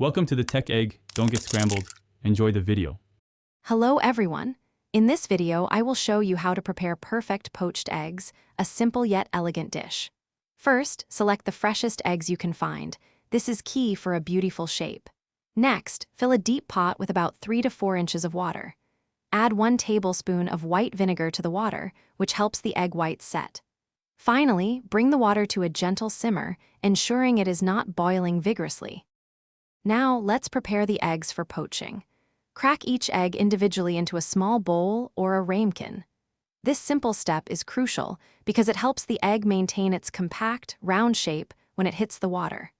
Welcome to the Tech Egg. Don't get scrambled. Enjoy the video. Hello everyone. In this video, I will show you how to prepare perfect poached eggs, a simple yet elegant dish. First, select the freshest eggs you can find. This is key for a beautiful shape. Next, fill a deep pot with about 3 to 4 inches of water. Add 1 tablespoon of white vinegar to the water, which helps the egg whites set. Finally, bring the water to a gentle simmer, ensuring it is not boiling vigorously. Now, let's prepare the eggs for poaching. Crack each egg individually into a small bowl or a ramekin. This simple step is crucial because it helps the egg maintain its compact, round shape when it hits the water.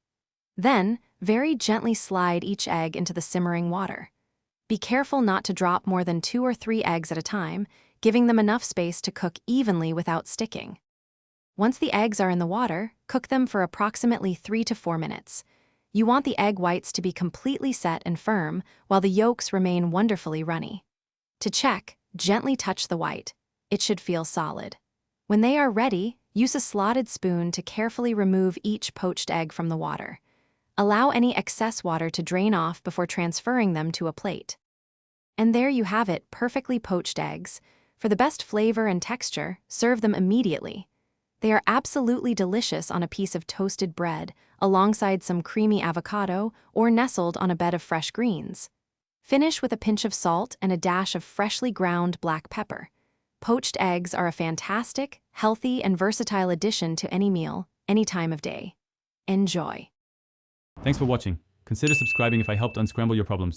Then, very gently slide each egg into the simmering water. Be careful not to drop more than 2 or 3 eggs at a time, giving them enough space to cook evenly without sticking. Once the eggs are in the water, cook them for approximately 3 to 4 minutes. You want the egg whites to be completely set and firm, while the yolks remain wonderfully runny. To check, gently touch the white. It should feel solid. When they are ready, use a slotted spoon to carefully remove each poached egg from the water. Allow any excess water to drain off before transferring them to a plate. And there you have it, perfectly poached eggs. For the best flavor and texture, serve them immediately. They are absolutely delicious on a piece of toasted bread, alongside some creamy avocado, or nestled on a bed of fresh greens. Finish with a pinch of salt and a dash of freshly ground black pepper. Poached eggs are a fantastic, healthy, and versatile addition to any meal, any time of day. Enjoy. Thanks for watching. Consider subscribing if I helped unscramble your problems.